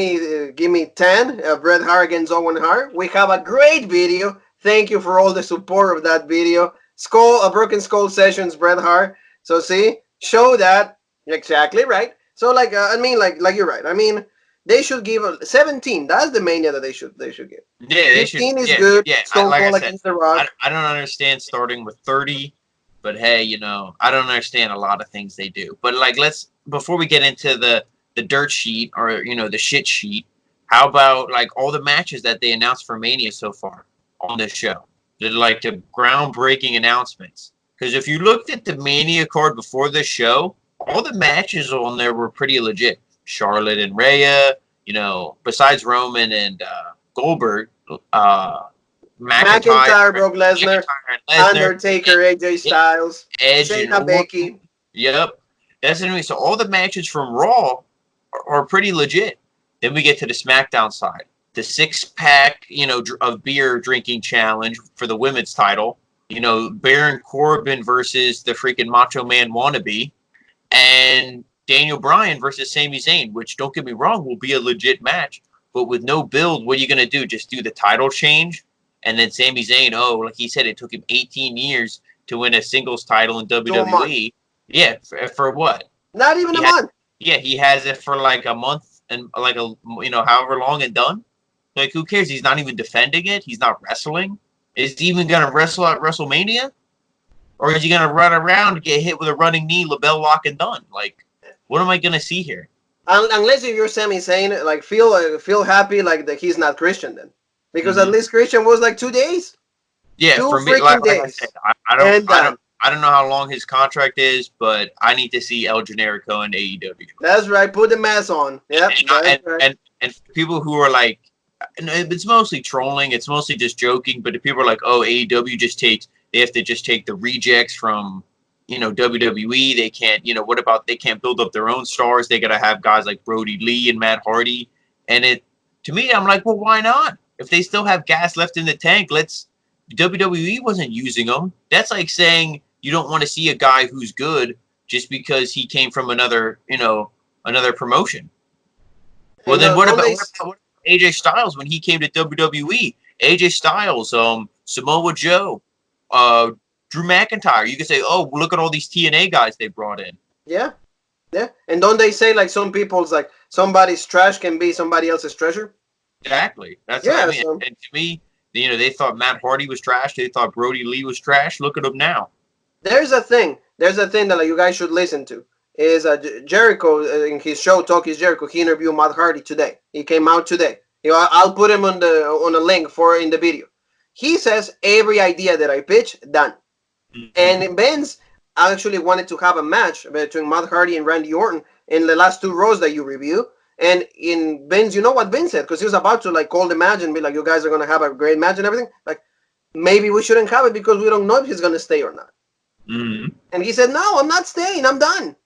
A: me 10. Bret Hart against Owen Hart. We have a great video. Thank you for all the support of that video. Broken Skull Sessions, Bret Hart. So see, show that exactly right. So like I mean, like you're right. I mean, they should give 17. That's the Mania that they should give.
B: Yeah,
A: 15 is good.
B: Yeah,
A: Stone
B: like
A: Cold
B: I said,
A: against The Rock.
B: I don't understand starting with 30, but hey, you know, I don't understand a lot of things they do. But like, before we get into the dirt sheet or, you know, the shit sheet, how about like all the matches that they announced for Mania so far on this show? They're like the groundbreaking announcements. Because if you looked at the Mania card before this show, all the matches on there were pretty legit. Charlotte and Rhea, you know, besides Roman and Goldberg,
A: McIntyre, Brock Lesnar, Undertaker, AJ Styles,
B: Edge,
A: Shayna, Becky.
B: Yep. That's what I mean. So all the matches from Raw are pretty legit. Then we get to the SmackDown side. The 6-pack, you know, of beer drinking challenge for the women's title. You know, Baron Corbin versus the freaking Macho Man wannabe. And Daniel Bryan versus Sami Zayn, which, don't get me wrong, will be a legit match. But with no build, what are you going to do? Just do the title change? And then Sami Zayn, like he said, it took him 18 years to win a singles title in WWE. Yeah, for what?
A: Not even a month.
B: Yeah, he has it for like a month and like however long and done. Like, who cares? He's not even defending it. He's not wrestling. Is he even going to wrestle at WrestleMania? Or is he going to run around and get hit with a running knee, label lock, and done? Like, what am I gonna see here?
A: Unless if you're Sami Zayn, like feel happy like that he's not Christian then, because at
B: Mm-hmm.
A: least Christian was like 2 days,
B: Yeah,
A: two
B: for me,
A: freaking
B: like I said,
A: days,
B: I don't,
A: and
B: I
A: done.
B: don't, I don't know how long his contract is, but I need to see El Generico in AEW.
A: That's right. Put the mask on. Yep, that's right.
B: And people who are like, and it's mostly trolling, it's mostly just joking, but if people are like, oh, AEW they have to just take the rejects from, WWE. They can't, what about they can't build up their own stars? They got to have guys like Brodie Lee and Matt Hardy. And to me, I'm like, well, why not? If they still have gas left in the tank, WWE wasn't using them. That's like saying you don't want to see a guy who's good just because he came from another promotion. Well, then what about AJ Styles when he came to WWE? AJ Styles, Samoa Joe, Drew McIntyre. You could say, oh, look at all these TNA guys they brought in.
A: Yeah, yeah. And don't they say like some people's like somebody's trash can be somebody else's treasure?
B: Exactly. That's what I mean. So, and to me, they thought Matt Hardy was trash. They thought Brodie Lee was trash. Look at them now.
A: There's a thing that like, you guys should listen to. Is Jericho in his show Talk Is Jericho? He interviewed Matt Hardy today. He came out today. I'll put him on a link in the video. He says every idea that I pitch done. Mm-hmm. And Benz actually wanted to have a match between Matt Hardy and Randy Orton in the last 2 Raws that you review. And in Benz, you know what Ben said? Because he was about to like call the match and be like, you guys are gonna have a great match and everything. Like, maybe we shouldn't have it because we don't know if he's gonna stay or not. Mm-hmm. And he said, no, I'm not staying. I'm done.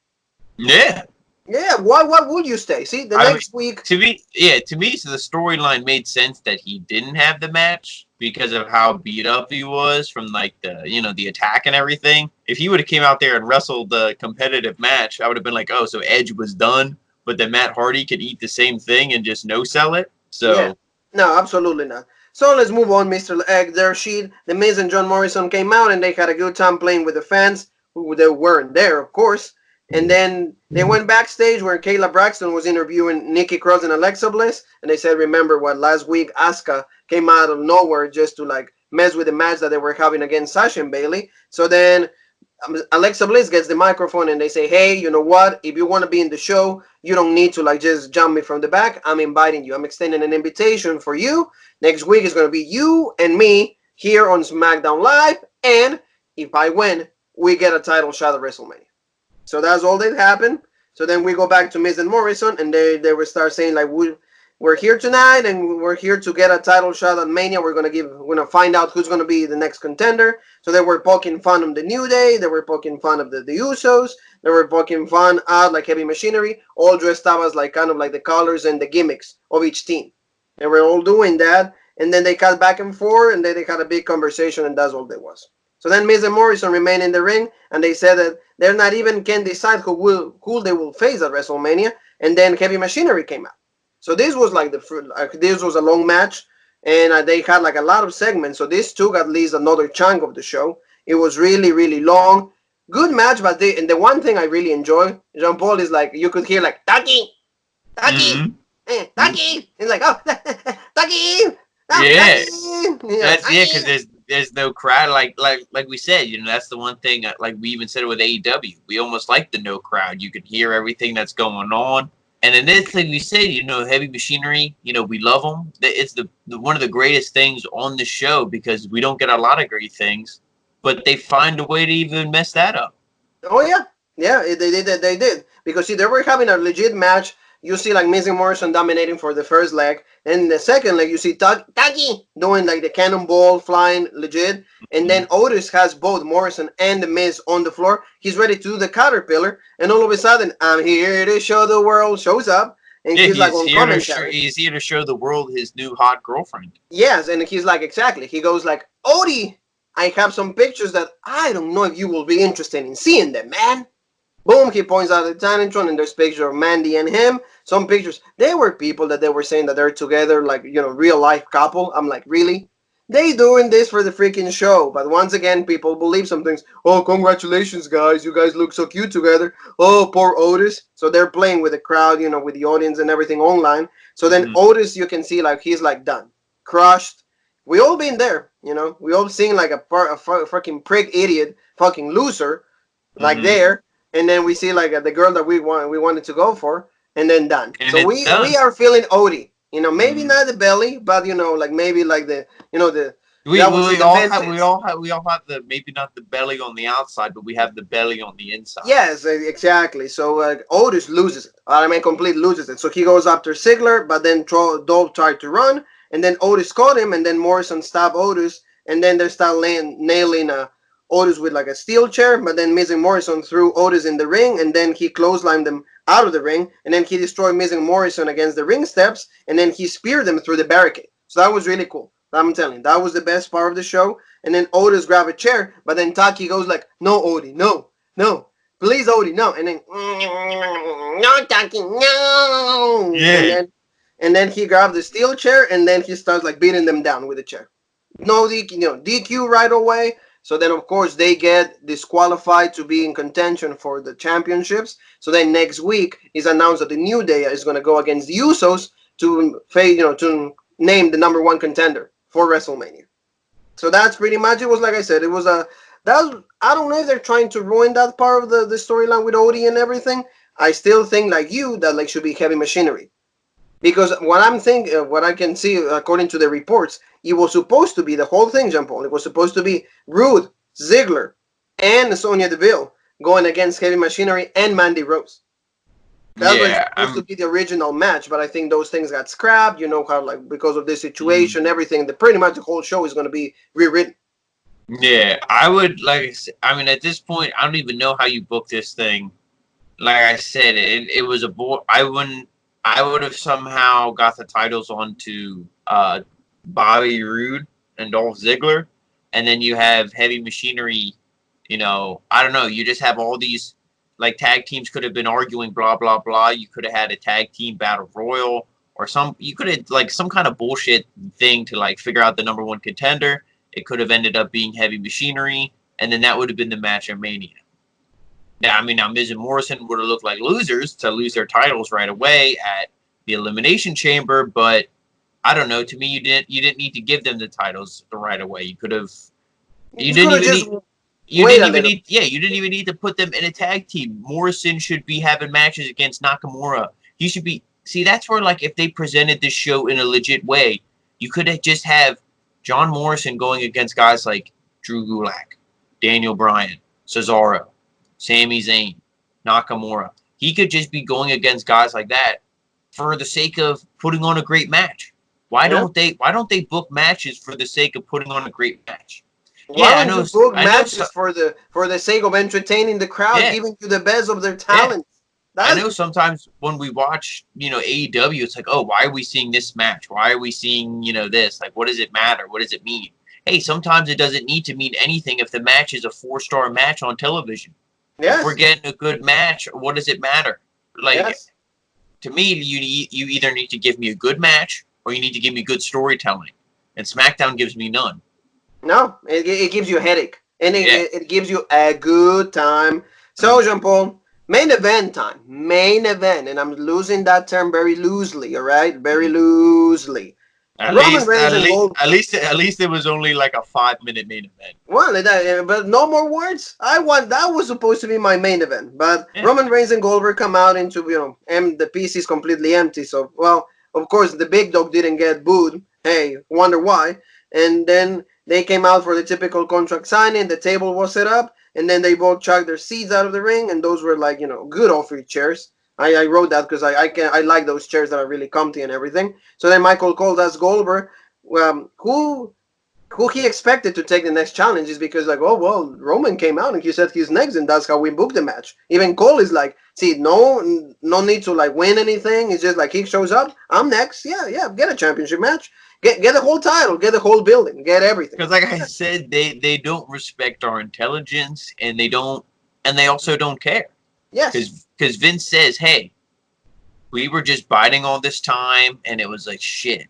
B: Yeah.
A: Yeah. Why would you stay? See, next week.
B: To me, so the storyline made sense that he didn't have the match because of how beat up he was from like the attack and everything. If he would have came out there and wrestled the competitive match, I would have been like, oh, so Edge was done, but then Matt Hardy could eat the same thing and just no sell it. So
A: yeah. No, absolutely not. So let's move on, Mr. Egg. Their sheet. The Miz and John Morrison came out and they had a good time playing with the fans, who they weren't there, of course. And then they went backstage where Kayla Braxton was interviewing Nikki Cross and Alexa Bliss. And they said, remember what last week Asuka came out of nowhere just to like mess with the match that they were having against Sasha and Bayley. So then Alexa Bliss gets the microphone and they say, hey, you know what? If you want to be in the show, you don't need to like just jump me from the back. I'm inviting you. I'm extending an invitation for you. Next week is going to be you and me here on SmackDown Live. And if I win, we get a title shot at WrestleMania. So that's all that happened. So then we go back to Miz and Morrison, and they will start saying like we're here tonight, and we're here to get a title shot at Mania. We're gonna find out who's gonna be the next contender. So they were poking fun of the New Day. They were poking fun of the Usos. They were poking fun at like Heavy Machinery, all dressed up as like kind of like the colors and the gimmicks of each team. They were all doing that, and then they cut back and forth, and then they had a big conversation, and that's all there was. So then Miz and Morrison remain in the ring, and they said that they're not even can decide who they will face at WrestleMania. And then Heavy Machinery came out. So this was like this was a long match, and they had like a lot of segments. So this took at least another chunk of the show. It was really, really long. Good match, but the one thing I really enjoy, Jean Paul is like you could hear like Taki, Taki, Taki. He's like, oh, Taki.
B: Yeah, that's because there's no crowd. Like we said, that's the one thing. Like we even said it with AEW, we almost like the no crowd. You can hear everything that's going on. And then this thing we said, Heavy Machinery, we love them. It's the one of the greatest things on the show because we don't get a lot of great things, but they find a way to even mess that up.
A: Oh yeah, they did because see they were having a legit match. You see like Miz and Morrison dominating for the first leg. And the second leg, you see Taki doing like the cannonball flying legit. And then Otis has both Morrison and the Miz on the floor. He's ready to do the Caterpillar. And all of a sudden, I'm here to show the world shows up. And he's like on commentary.
B: He's here to show the world his new hot girlfriend.
A: Yes, and he's like, exactly. He goes like, Odie, I have some pictures that I don't know if you will be interested in seeing them, man. Boom, he points out the Titantron, and there's pictures of Mandy and him. Some pictures. There were people that they were saying that they're together, like, real life couple. I'm like, really? They doing this for the freaking show. But once again, people believe some things. Oh, congratulations, guys. You guys look so cute together. Oh, poor Otis. So they're playing with the crowd, with the audience and everything online. So then Otis, you can see, like, he's, like, done. Crushed. We all been there, We all seen, like, a fucking prick idiot, fucking loser, like, there. and then we see like the girl that we wanted to go for, and then done.
B: And
A: So
B: it's done.
A: we are feeling Odie. Maybe not the belly, but like maybe like the
B: We
A: that was
B: we all have the maybe not the belly on the outside, but we have the belly on the inside.
A: Yes, exactly. So Otis loses it. I mean, completely loses it. So he goes after Ziggler, but then Dolph tried to run, and then Otis caught him, and then Morrison stopped Otis, and then they start nailing Otis with like a steel chair, but then Miz and Morrison threw Otis in the ring, and then he clotheslined them out of the ring, and then he destroyed Miz and Morrison against the ring steps, and then he speared them through the barricade. So that was really cool. I'm telling you, that was the best part of the show. And then Otis grabbed a chair, but then Taki goes like, "No, Odie, no, please, Odie, no." And then, "No, Taki, no."
B: Yeah.
A: And then he grabbed the steel chair, and then he starts like beating them down with the chair. No DQ, DQ right away. So then, of course, they get disqualified to be in contention for the championships. So then next week, it's announced that the New Day is going to go against the Usos to name the number one contender for WrestleMania. So that's pretty much it. Was like I said, it was I don't know if they're trying to ruin that part of the storyline with Odie and everything. I still think like you that like should be heavy machinery, because what I can see according to the reports, it was supposed to be the whole thing, Jean Paul. It was supposed to be Rude, Ziggler, and Sonya Deville going against Heavy Machinery and Mandy Rose. That was supposed to be the original match, but I think those things got scrapped. You know how, like, because of this situation, everything, pretty much the whole show is going to be rewritten.
B: Yeah, I would, I mean, at this point, I don't even know how you book this thing. Like I said, it was I would have somehow got the titles onto Bobby Roode and Dolph Ziggler, and then you have Heavy Machinery, I don't know, you just have all these, like, tag teams could have been arguing, blah, blah, blah. You could have had a tag team battle royal or you could have, like, some kind of bullshit thing to, like, figure out the number one contender. It could have ended up being Heavy Machinery, and then that would have been the match at Mania. Now, I mean, Miz and Morrison would have looked like losers to lose their titles right away at the Elimination Chamber, but I don't know. To me, you didn't need to give them the titles right away. You could have. You didn't even need to put them in a tag team. Morrison should be having matches against Nakamura. He should be. See, that's where, like, if they presented this show in a legit way, you could have just have John Morrison going against guys like Drew Gulak, Daniel Bryan, Cesaro, Sami Zayn, Nakamura. He could just be going against guys like that for the sake of putting on a great match. Why don't they book matches for the sake of putting on a great match?
A: Why don't you book matches for the sake of entertaining the crowd, giving you the best of their talents?
B: I know sometimes when we watch, AEW, it's like, oh, why are we seeing this match? Why are we seeing, this? Like, what does it matter? What does it mean? Hey, sometimes it doesn't need to mean anything if the match is a 4-star match on television. Yes. If we're getting a good match, what does it matter? Like, to me, you either need to give me a good match or you need to give me good storytelling. And Smackdown gives me none.
A: No, it gives you a headache. And it gives you a good time. So, Jean-Paul, main event time. Main event. And I'm using that term very loosely, all right? Very loosely.
B: At least it was only like a 5-minute main event.
A: Well, but no more words. That was supposed to be my main event. But Roman Reigns and Goldberg come out into, and the PC is completely empty. So, well, of course, the big dog didn't get booed. Hey, wonder why. And then they came out for the typical contract signing. The table was set up. And then they both chucked their seats out of the ring. And those were like, good offered chairs. I wrote that because I like those chairs that are really comfy and everything. So then Michael Cole asked Goldberg who he expected to take the next challenge, is because like, oh, well, Roman came out and he said he's next, and that's how we booked the match. Even Cole is like, see, no need to like win anything. It's just like he shows up, I'm next. Yeah, get a championship match. Get the whole title, get the whole building, get everything.
B: Because like I said, they don't respect our intelligence, and they also don't care.
A: Yes.
B: Because Vince says, hey, we were just biding all this time, and it was like, shit.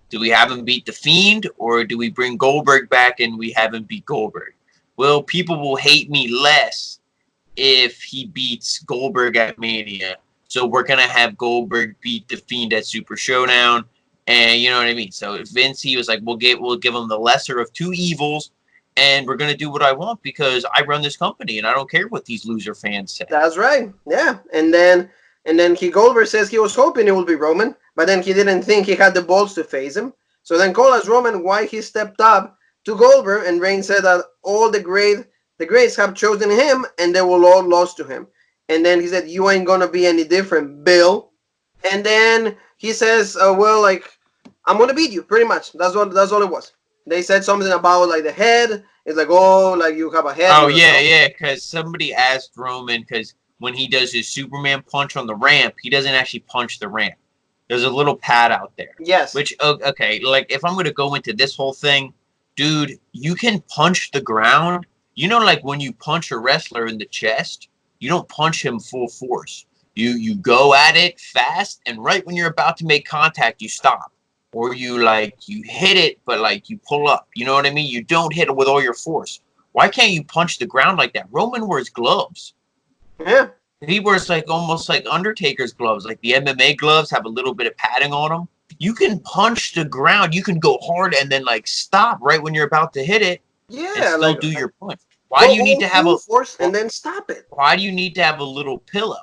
B: Do we have him beat The Fiend, or do we bring Goldberg back and we have him beat Goldberg? Well, people will hate me less if he beats Goldberg at Mania. So we're going to have Goldberg beat The Fiend at Super Showdown. And you know what I mean? So Vince, he was like, we'll give him the lesser of two evils, and we're going to do what I want because I run this company and I don't care what these loser fans say.
A: That's right. Yeah. And then Goldberg says he was hoping it would be Roman, but then he didn't think he had the balls to face him. So then Cole asked Roman why he stepped up to Goldberg, and Reigns said that all the greats have chosen him and they will all lose to him. And then he said, "You ain't gonna be any different, Bill." And then he says, "Well, like I'm gonna beat you, pretty much." That's all it was. They said something about like the head. It's like, oh, like you have a head.
B: Oh yeah, because somebody asked Roman because when he does his Superman punch on the ramp, he doesn't actually punch the ramp. There's a little pad out there.
A: Yes.
B: Which okay, like if I'm gonna go into this whole thing, dude, you can punch the ground. You know, like when you punch a wrestler in the chest, you don't punch him full force. You go at it fast, and right when you're about to make contact, you stop. Or you hit it, but like you pull up. You know what I mean? You don't hit it with all your force. Why can't you punch the ground like that? Roman wears gloves.
A: Yeah.
B: He wears like almost like Undertaker's gloves. Like the MMA gloves have a little bit of padding on them. You can punch the ground. You can go hard and then like stop right when you're about to hit it.
A: Yeah.
B: And still
A: like,
B: do your punch. Why do you need to have a
A: force and then stop it?
B: Why do you need to have a little pillow?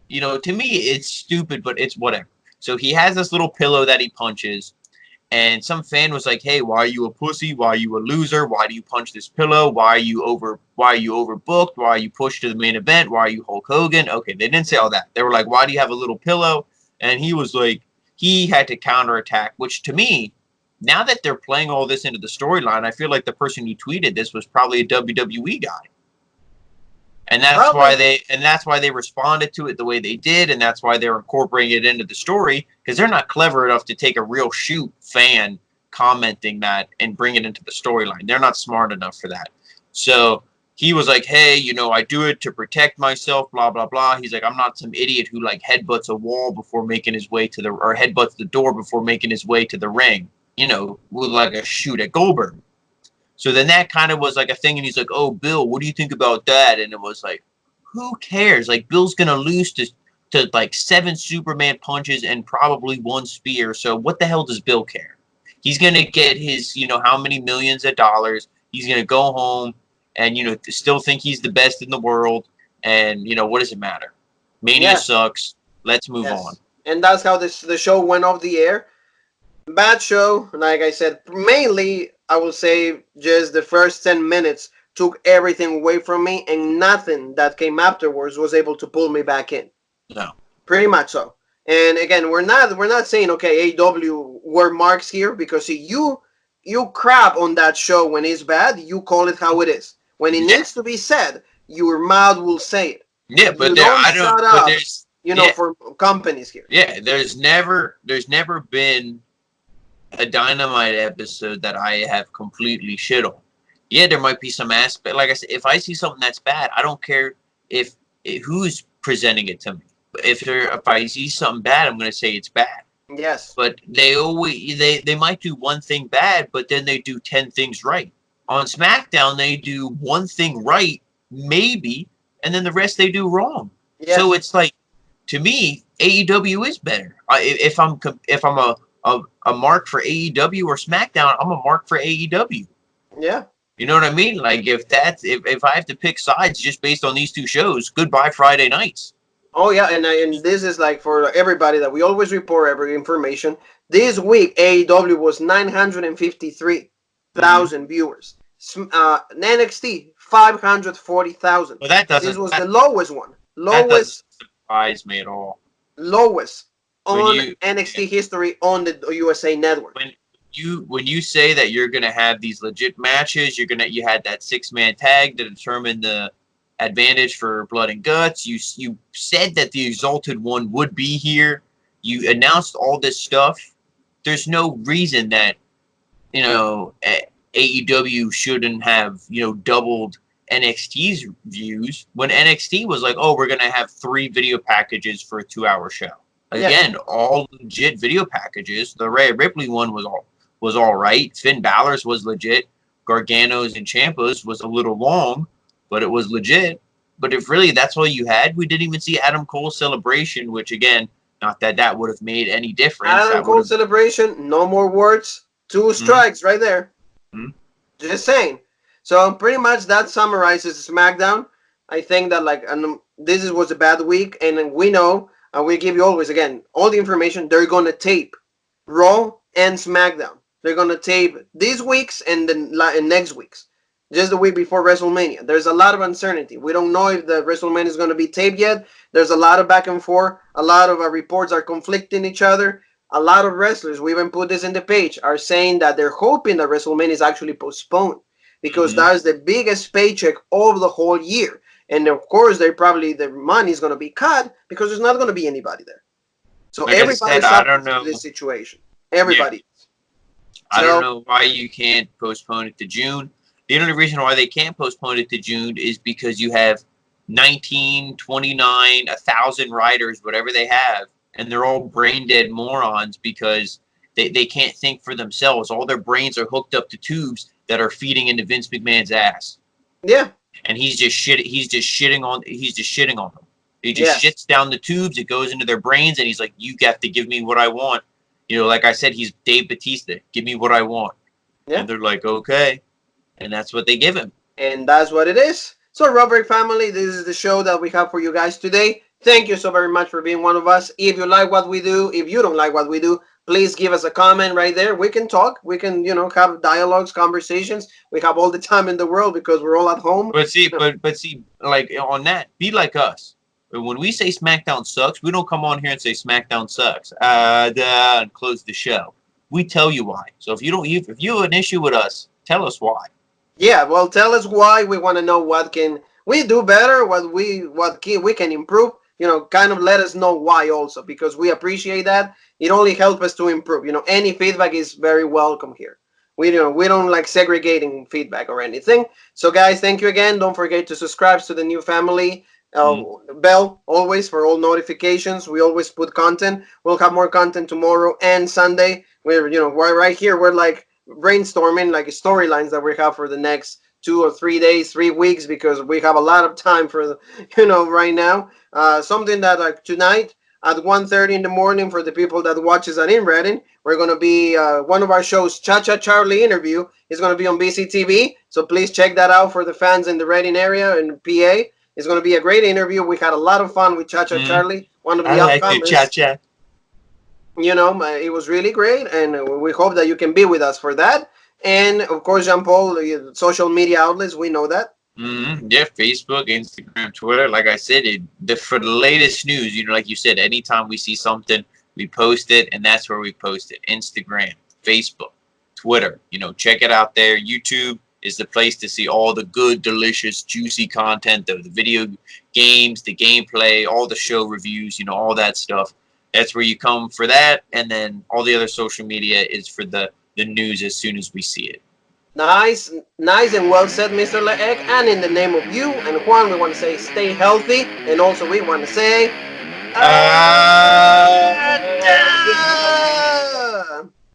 B: You know, to me, it's stupid, but it's whatever. So he has this little pillow that he punches, and some fan was like, "Hey, why are you a pussy? Why are you a loser? Why do you punch this pillow? Why are you overbooked? Why are you pushed to the main event? Why are you Hulk Hogan?" Okay, they didn't say all that. They were like, "Why do you have a little pillow?" And he was like, he had to counterattack, which to me, now that they're playing all this into the storyline, I feel like the person who tweeted this was probably a WWE guy. And that's why they responded to it the way they did, and that's why they're incorporating it into the story, because they're not clever enough to take a real shoot fan commenting that and bring it into the storyline. They're not smart enough for that. So he was like, "Hey, you know, I do it to protect myself, blah, blah, blah." He's like, "I'm not some idiot who like headbutts a wall before making his way to or headbutts the door before making his way to the ring, you know, with like a shoot at Goldberg." So then that kind of was like a thing, and he's like, "Oh, Bill, what do you think about that?" And it was like, who cares? Like, Bill's gonna lose to like 7 Superman punches and probably 1 spear. So what the hell does Bill care? He's gonna get his, you know, how many millions of dollars. He's gonna go home and, you know, still think he's the best in the world. And, you know, what does it matter? Mania sucks. Let's move on.
A: And that's how the show went off the air. Bad show, like I said. Mainly, I will say just the first 10 minutes took everything away from me, and nothing that came afterwards was able to pull me back in.
B: No.
A: Pretty much so. And again, we're not saying, okay, AEW were marks here, because see, you crap on that show when it's bad, you call it how it is. When it needs to be said, your mouth will say it.
B: Yeah, but there's
A: for companies here.
B: Yeah, there's never been a Dynamite episode that I have completely shit on. Yeah, there might be some aspect. Like I said, if I see something that's bad, I don't care if who's presenting it to me. If I see something bad, I'm going to say it's bad.
A: Yes.
B: But they might do one thing bad, but then they do 10 things right. On SmackDown, they do one thing right, maybe, and then the rest they do wrong. Yes. So it's like, to me, AEW is better. If I'm a mark for AEW or SmackDown, I'm a mark for AEW.
A: Yeah.
B: You know what I mean? Like if I have to pick sides just based on these 2 shows, goodbye Friday nights.
A: Oh yeah, and this is like for everybody that we always report every information. This week AEW was 953,000 viewers. NXT 540,000.
B: Well, that doesn't.
A: This was the lowest one.
B: That doesn't surprise me at all.
A: Lowest on NXT history on the USA Network.
B: When you say that you're gonna have these legit matches, you had that 6-man tag to determine the advantage for Blood and Guts. You said that the Exalted One would be here. You announced all this stuff. There's no reason that, you know, AEW shouldn't have, you know, doubled NXT's views when NXT was like, "Oh, we're gonna have 3 video packages for a 2-hour show." Again, all legit video packages. The Rhea Ripley one was all right. Finn Balor's was legit. Gargano's and Ciampa's was a little long, but it was legit. But if really that's all you had, we didn't even see Adam Cole's celebration, which again, not that would have made any difference.
A: Adam Cole's celebration, no more words, 2 strikes right there.
B: Mm-hmm.
A: Just saying. So pretty much that summarizes SmackDown. I think that this was a bad week, and we know, and we give you always again all the information. They're gonna tape Raw and SmackDown. They're gonna tape these weeks and then next weeks, just the week before WrestleMania. There's a lot of uncertainty. We don't know if the WrestleMania is gonna be taped yet. There's a lot of back and forth. A lot of reports are conflicting each other. A lot of wrestlers, we even put this in the page, are saying that they're hoping that WrestleMania is actually postponed because
B: Mm-hmm.
A: that is the biggest paycheck of the whole year. And of course, the money is going to be cut because there's not going to be anybody there. So
B: Like I said,
A: everybody's
B: I
A: suffering
B: don't
A: through
B: know.
A: this situation.
B: Yeah,
A: Everybody.
B: I don't
A: So
B: know why you can't postpone it to June. The only reason why they can't postpone it to June is because you have 19, 29, 1,000 riders, whatever they have, and they're all brain dead morons because they can't think for themselves. All their brains are hooked up to tubes that are feeding into Vince McMahon's ass.
A: yeah,
B: And he's just shitting on them. He just
A: yes,
B: shits down the tubes, it goes into their brains, and he's like, you got to give me what I want. Like I said, he's Dave Bautista. Give me what I want.
A: yeah.
B: And they're like, okay. And that's what they give him.
A: And that's what it is. So, Robert family, this is the show that we have for you guys today. Thank you so very much for being one of us. If you like what we do, if you don't like what we do, please give us a comment right there. We can talk. We can, have dialogues, conversations. We have all the time in the world because we're all at home.
B: But see, like on that, be like us. When we say SmackDown sucks, we don't come on here and say SmackDown sucks, and close the show. We tell you why. So if you have an issue with us, tell us why.
A: Yeah, well, tell us why. We want to know what can we do better, we can improve. Kind of let us know why also because we appreciate that. It only helps us to improve. Any feedback is very welcome here. We don't like segregating feedback or anything. So guys, thank you again. Don't forget to subscribe to the new family.
B: Mm.
A: Bell always for all notifications. We always put content. We'll have more content tomorrow and Sunday. We're right here. We're like brainstorming like storylines that we have for the next 2 or 3 days, 3 weeks, because we have a lot of time for right now. Something that like tonight at 1:30 in the morning for the people that watches that in Reading, we're gonna be one of our shows, Cha Cha Charlie interview, is gonna be on BCTV. So please check that out for the fans in the Reading area and PA. It's gonna be a great interview. We had a lot of fun with Cha Cha
B: Mm.
A: Charlie, one of
B: I
A: the
B: like to
A: upcomers.
B: chat chat.
A: It was really great, and we hope that you can be with us for that. And of course, Jean Paul, social media outlets, we know that.
B: Yeah, Facebook, Instagram, Twitter. Like I said, for the latest news, like you said, anytime we see something, we post it, and that's where we post it. Instagram, Facebook, Twitter. Check it out there. YouTube is the place to see all the good, delicious, juicy content of the video games, the gameplay, all the show reviews, all that stuff. That's where you come for that, and then all the other social media is for the news as soon as we see it.
A: Nice, nice and well said, Mr. Leek. And in the name of you and Juan, we want to say stay healthy, and also we want to say.